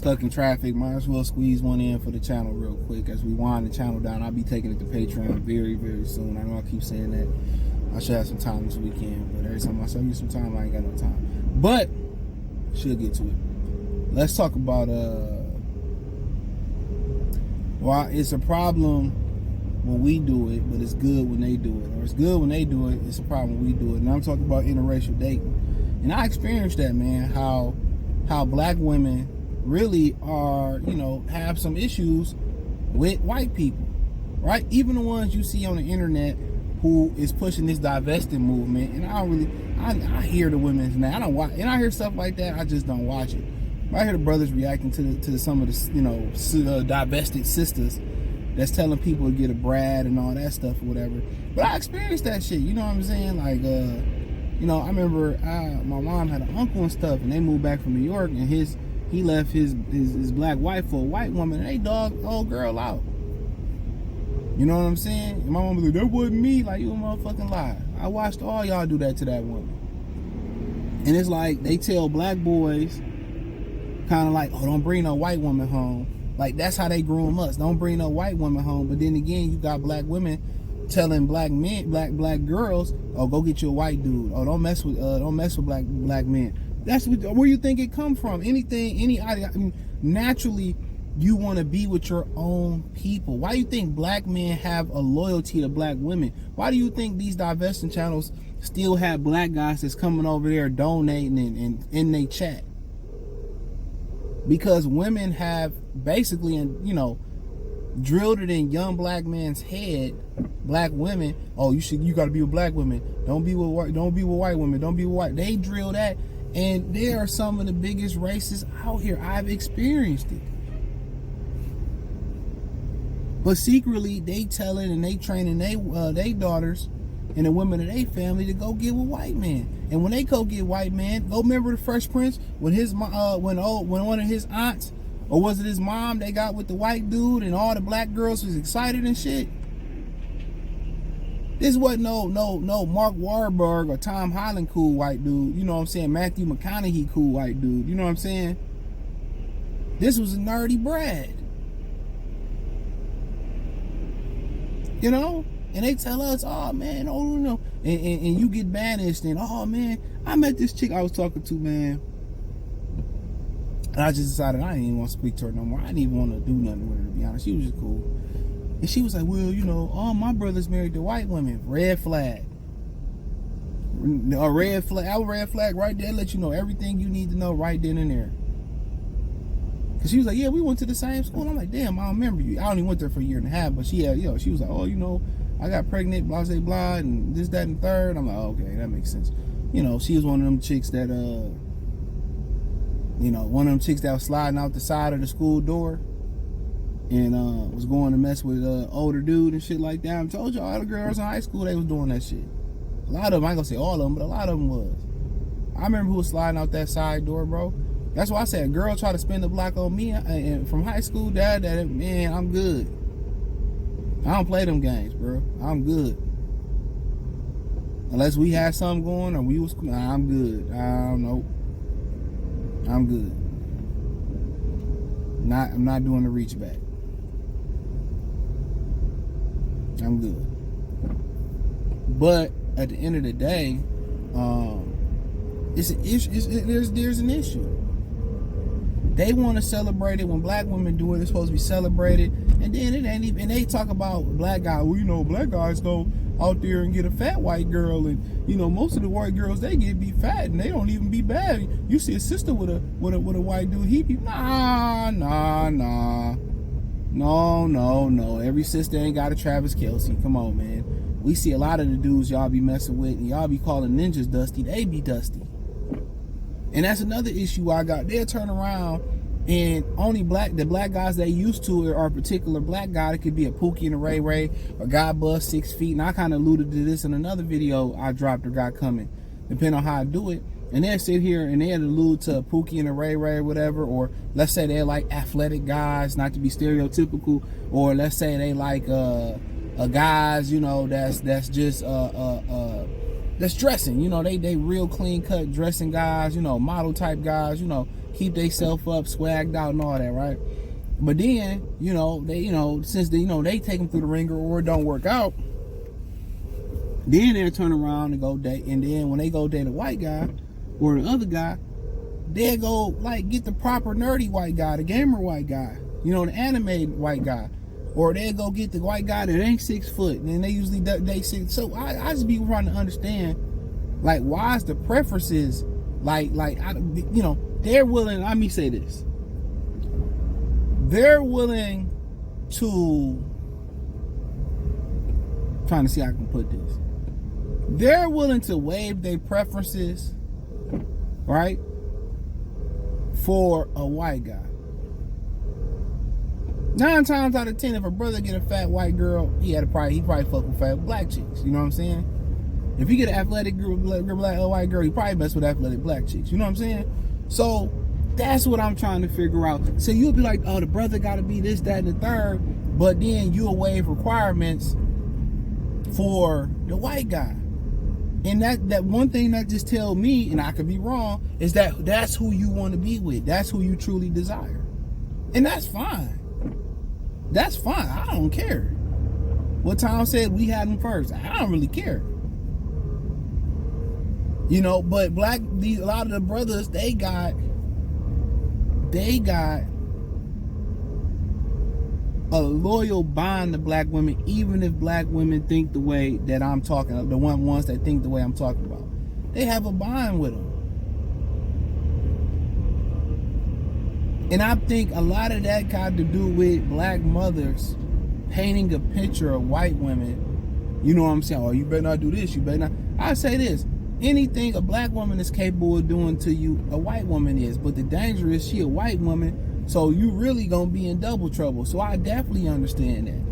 stuck in traffic. Might as well squeeze one in for the channel real quick as we wind the channel down. I'll be taking it to Patreon very, very soon. I know I keep saying that. I should have some time this weekend, but every time I say you some time, I ain't got no time. But should get to it. Let's talk about why it's a problem when we do it, but it's good when they do it. Or it's good when they do it, it's a problem when we do it. And I'm talking about interracial dating. And I experienced that, man, how black women really are, you know, have some issues with white people, right? Even the ones you see on the internet who is pushing this divesting movement. And I hear the women's now. I don't watch, and I hear stuff like that. I just don't watch it. But I hear the brothers reacting to some of the, you know, divested sisters that's telling people to get a Brad and all that stuff or whatever. But I experienced that shit. You know what I'm saying? Like, you know, I remember my mom had an uncle and stuff, and they moved back from New York, and he left his black wife for a white woman, and they dogged the old girl out. You know what I'm saying? And my mom was like, that wasn't me. Like, you a motherfucking lie. I watched all y'all do that to that woman. And it's like they tell black boys kind of like, oh, don't bring no white woman home. Like, that's how they groom us. Don't bring no white woman home. But then again, you got black women telling black men, black girls, oh, go get you a white dude. Oh, don't mess with black men. That's where you think it come from. I mean, naturally, you want to be with your own people. Why do you think black men have a loyalty to black women? Why do you think these divesting channels still have black guys that's coming over there donating and in they chat? Because women have basically, you know, drilled it in young black men's head, black women, oh, you got to be with black women. Don't be with white women. Don't be with white. They drill that, and they are some of the biggest racists out here. I've experienced it. But secretly, they telling and they training they daughters and the women of their family to go get with white men. And when they go get white men, go remember the Fresh Prince when when one of his aunts, or was it his mom, they got with the white dude and all the black girls was excited and shit. This wasn't no Mark Wahlberg or Tom Holland cool white dude. You know what I'm saying? Matthew McConaughey cool white dude. You know what I'm saying? This was a nerdy Brad. You know? And they tell us, oh man, oh no, and you get banished, and oh man, I met this chick I was talking to, man. And I just decided I didn't even want to speak to her no more. I didn't even want to do nothing with her, to be honest. She was just cool. And she was like, well, you know, all my brothers married to white women. Red flag. A red flag. Our red flag right there let you know everything you need to know right then and there. Cause she was like, yeah, we went to the same school. I'm like, damn, I don't remember you. I only went there for a year and a half, but she had, you know, she was like, oh, you know, I got pregnant, blah, blah, blah, and this, that, and third. I'm like, oh, okay, that makes sense. You know, she was one of them chicks that, you know, one of them chicks that was sliding out the side of the school door and was going to mess with older dude and shit like that. I told you, all the girls in high school, they was doing that shit. A lot of them, I ain't gonna say all of them, but a lot of them was. I remember who was sliding out that side door, bro. That's why I said, a girl try to spin the block on me and from high school, dad, man, I'm good. I don't play them games, bro. I'm good. Unless we had something going or we was, I'm good. I don't know. I'm good. I'm not doing the reach back. I'm good. But at the end of the day, it's an issue. There's an issue. They want to celebrate it when black women do it. It's supposed to be celebrated, and then it ain't even. And they talk about black guys. Well, you know, black guys go out there and get a fat white girl, and you know, most of the white girls they get be fat, and they don't even be bad. You see a sister with a white dude, he be nah. No. Every sister ain't got a Travis Kelce. Come on, man. We see a lot of the dudes y'all be messing with, and y'all be calling ninjas dusty. They be dusty. And that's another issue I got. They'll turn around and only the black guys they used to are a particular black guy. It could be a Pookie and a Ray Ray, a guy bust 6 feet. And I kind of alluded to this in another video I dropped or got coming, depending on how I do it. And they'll sit here and they'll allude to a Pookie and a Ray Ray or whatever, or let's say they're like athletic guys, not to be stereotypical, or let's say they like a guys, you know, that's just that's dressing, you know, they real clean cut dressing guys, you know, model type guys, you know, keep themselves up, swagged out and all that, right? But then, since they take them through the ringer or it don't work out, then they'll turn around and go date. And then when they go date a white guy or the other guy, they'll go like get the proper nerdy white guy, the gamer white guy, the animated white guy. Or they'll go get the white guy that ain't 6 foot. And they usually date 6. So I just be trying to understand, like, why is the preferences they're willing, let me say this. They're willing to, trying to see how I can put this. They're willing to waive their preferences, right, for a white guy. 9 times out of 10, if a brother get a fat white girl, he probably fuck with fat black chicks. You know what I'm saying? If he get an athletic white girl, he probably mess with athletic black chicks. You know what I'm saying? So that's what I'm trying to figure out. So you'll be like, oh, the brother got to be this, that, and the third, but then you'll waive requirements for the white guy. And that one thing that just tell me, and I could be wrong, is that that's who you want to be with. That's who you truly desire. And that's fine. That's fine. I don't care. What Tom said, we had them first. I don't really care. But a lot of the brothers, they got a loyal bond to black women, even if black women think the way that I'm talking, the ones that think the way I'm talking about. They have a bond with them. And I think a lot of that got to do with black mothers painting a picture of white women. You know what I'm saying? Oh, you better not do this. You better not. I say this. Anything a black woman is capable of doing to you, a white woman is. But the danger is she a white woman, so you really going to be in double trouble. So I definitely understand that.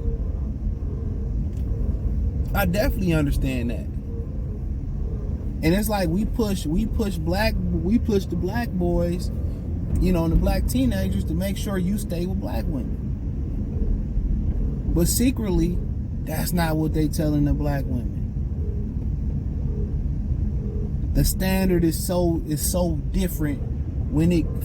And it's like we push the black boys, and the black teenagers to make sure you stay with black women. But secretly, that's not what they telling the black women. The standard is so different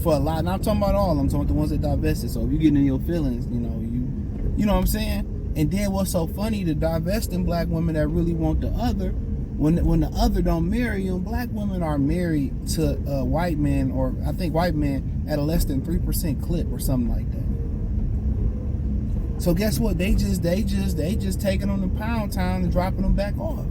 for a lot. And I'm talking about all. I'm talking about the ones that divested. So if you get in your feelings, you know what I'm saying? And then what's so funny, the divesting black women that really want the other, when the other don't marry them, black women are married to white men, or I think white men at a less than 3% clip or something like that. So guess what? They just taking them to Pound Town and dropping them back off.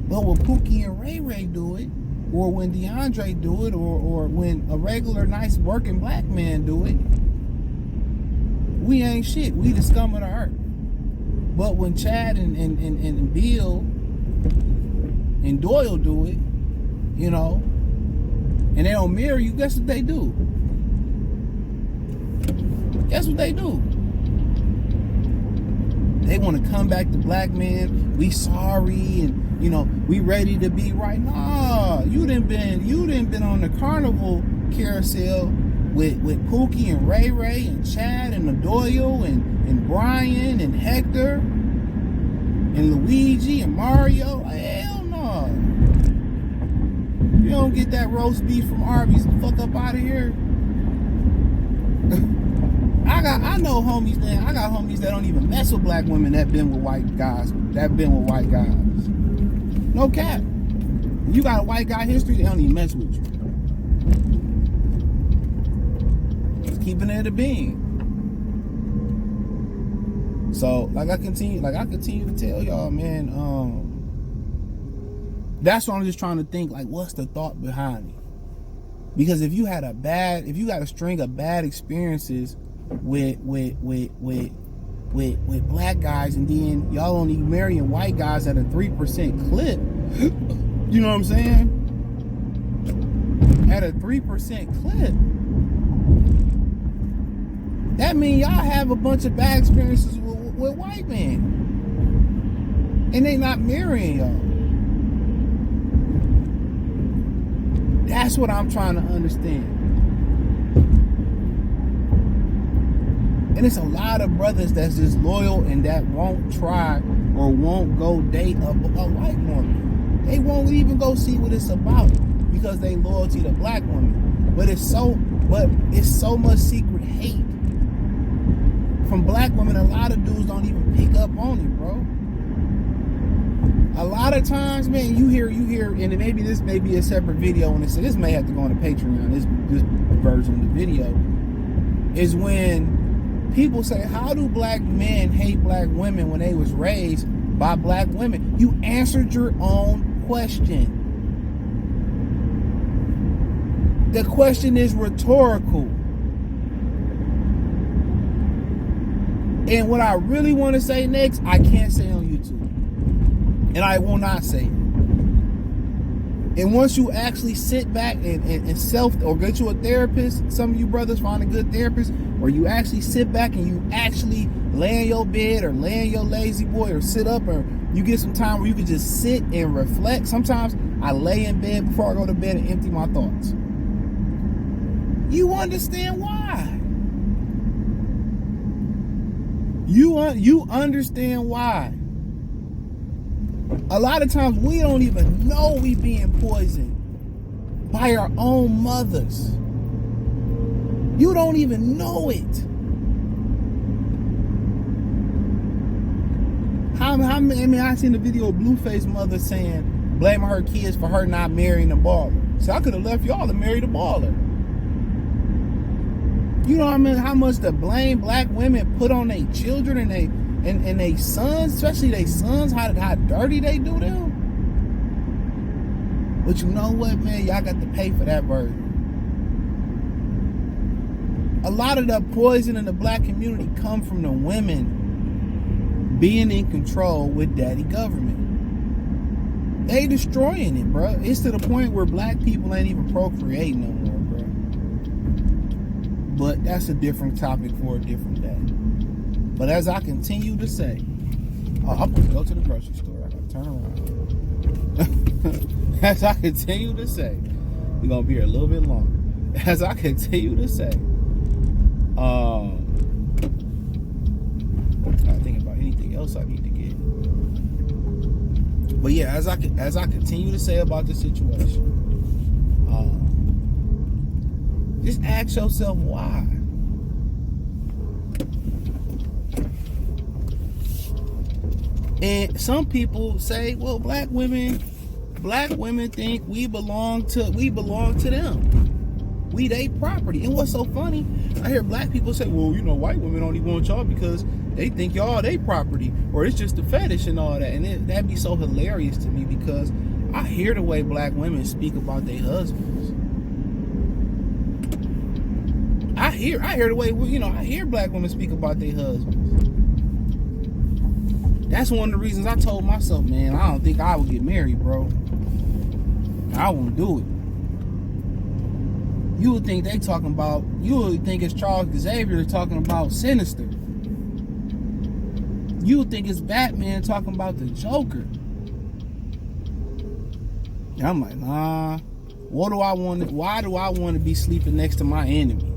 But when Pookie and Ray Ray do it, or when DeAndre do it, or when a regular nice working black man do it, we ain't shit. We the scum of the earth. But when Chad and Bill and Doyle do it, and they don't marry you, guess what they do? They want to come back to black men. We sorry, and we ready to be right. Nah, you done been on the carnival carousel with Pookie and Ray Ray and Chad and Doyle and Brian and Hector and Luigi and Mario. Hell no. You don't get that roast beef from Arby's the fuck up out of here. I got homies that don't even mess with black women that been with white guys. No cap. You got a white guy history, they don't even mess with you. Just keeping it a being. So I continue to tell y'all, man, that's what I'm just trying to think, like, what's the thought behind it? Because if you got a string of bad experiences with black guys, and then y'all only marrying white guys at a 3% clip, you know what I'm saying? At a 3% clip, that means y'all have a bunch of bad experiences with white men, and they not marrying y'all. That's what I'm trying to understand. And it's a lot of brothers that's just loyal and that won't try or won't go date a white woman. They won't even go see what it's about because they loyalty to black women. But it's so much secret hate from black women. A lot of dudes don't even pick up on it, bro. A lot of times, man, you hear, and maybe this may be a separate video, and this may have to go on the Patreon, this version of the video, is when people say, how do black men hate black women when they was raised by black women? You answered your own question. The question is rhetorical. And what I really want to say next, I can't say on YouTube. And I will not say it. And once you actually sit back and or get you a therapist, some of you brothers find a good therapist, or you actually sit back and you actually lay in your bed or lay in your lazy boy or sit up, or you get some time where you can just sit and reflect. Sometimes I lay in bed before I go to bed and empty my thoughts. You understand why. You understand why. A lot of times we don't even know we being poisoned by our own mothers. You don't even know it. I seen the video of Blueface mother saying, blaming her kids for her not marrying a baller. So I could have left y'all to marry the baller. You know what I mean? How much the blame black women put on their children and they sons, especially their sons, how dirty they do them. But you know what, man? Y'all got to pay for that version. A lot of the poison in the black community come from the women being in control with daddy government. They destroying it, bro. It's to the point where black people ain't even procreating no more, bro. But that's a different topic for a different day. But as I continue to say, I'm going to go to the grocery store. I got to turn around. As I continue to say, we're going to be here a little bit longer. As I continue to say, I think about anything else I need to get. But yeah, as I continue to say about the situation, just ask yourself why. And some people say, well, black women think we belong to them. We they property. And what's so funny, I hear black people say, well, you know, white women don't even want y'all because they think y'all they property, or it's just a fetish and all that. And that'd be so hilarious to me, because I hear the way black women speak about their husbands. I hear the way, you know, I hear black women speak about their husbands. That's one of the reasons I told myself, man, I don't think I would get married, bro. I won't do it. You would think it's Charles Xavier talking about Sinister. You would think it's Batman talking about the Joker. And I'm like, nah. Why do I want to be sleeping next to my enemy?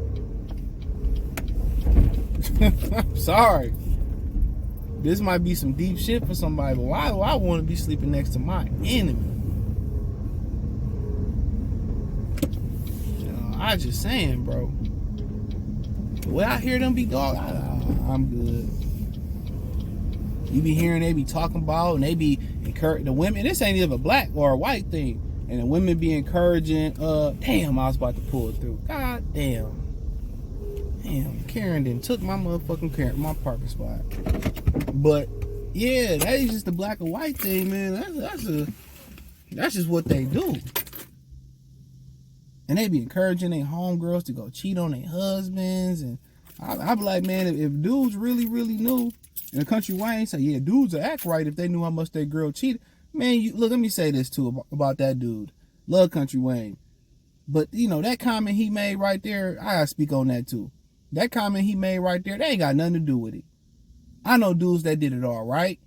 I'm sorry. This might be some deep shit for somebody, but why do I want to be sleeping next to my enemy? I just saying, bro. The way I hear them be dog, I'm good. You be hearing they be talking about, and they be encouraging the women. This ain't even a black or a white thing. And the women be encouraging, damn, I was about to pull it through. God damn. Damn, Karen done took my motherfucking my parking spot. But yeah, that is just the black and white thing, man. That's just what they do. And they be encouraging their homegirls to go cheat on their husbands. And I be like, man, if dudes really, really knew, and the Country Wayne say, yeah, dudes would act right if they knew how much their girl cheated. Man, look, let me say this too about that dude. Love Country Wayne. But, you know, that comment he made right there, I gotta speak on that too. That comment he made right there, they ain't got nothing to do with it. I know dudes that did it all right.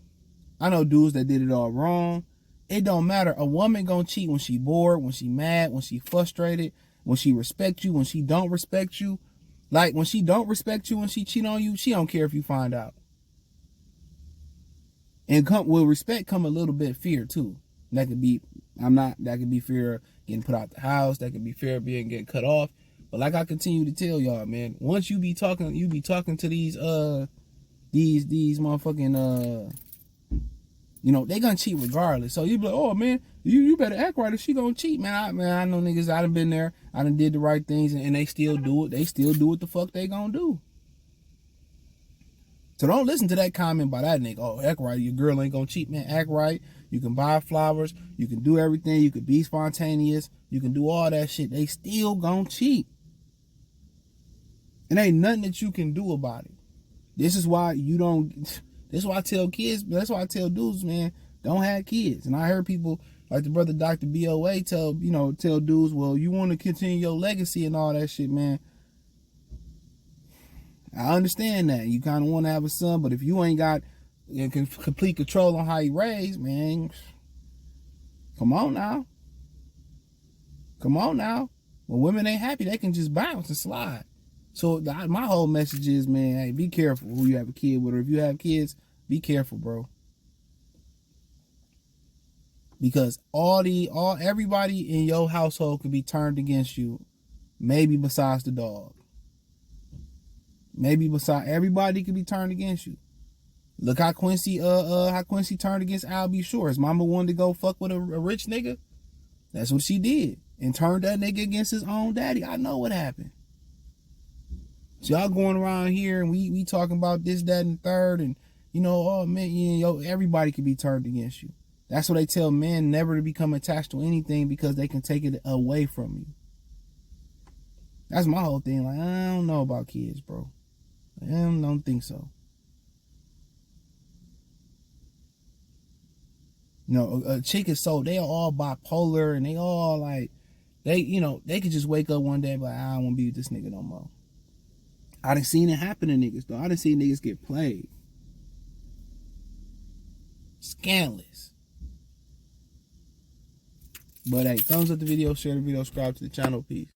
I know dudes that did it all wrong. It don't matter. A woman gonna cheat when she bored, when she mad, when she frustrated, when she respect you, when she don't respect you. Like, when she don't respect you, when she cheat on you, she don't care if you find out. And with respect come a little bit of fear too. That could be fear of getting put out the house. That could be fear of getting cut off. But like I continue to tell y'all, man, once you be talking to these motherfucking they gonna cheat regardless. So you be like, oh man, you better act right if she gonna cheat, man. I know niggas. I done been there. I done did the right things, and they still do it. They still do what the fuck they gonna do. So don't listen to that comment by that nigga. Oh, act right. Your girl ain't gonna cheat, man. Act right. You can buy flowers. You can do everything. You can be spontaneous. You can do all that shit. They still gonna cheat. And ain't nothing that you can do about it. This is why you don't. This is why I tell kids. That's why I tell dudes, man, don't have kids. And I heard people like the brother Dr. BOA tell dudes, well, you want to continue your legacy and all that shit, man. I understand that. You kind of want to have a son, but if you ain't got complete control on how you raise, man, come on now. Come on now. When women ain't happy, they can just bounce and slide. So my whole message is, man, hey, be careful who you have a kid with, or if you have kids, be careful, bro. Because everybody in your household could be turned against you, maybe besides the dog. Maybe besides everybody could be turned against you. Look how Quincy turned against Al B. Shore. His mama wanted to go fuck with a rich nigga. That's what she did, and turned that nigga against his own daddy. I know what happened. So y'all going around here and we talking about this, that, and third, and oh man, everybody can be turned against you. That's what they tell men, never to become attached to anything because they can take it away from you. That's my whole thing. Like, I don't know about kids, bro. I don't think so. A chick is they are all bipolar, and they all like, they could just wake up one day and be like, I don't want to be with this nigga no more. I done seen it happen to niggas, though. I done seen niggas get played. Scandalous. But hey, thumbs up the video, share the video, subscribe to the channel. Peace.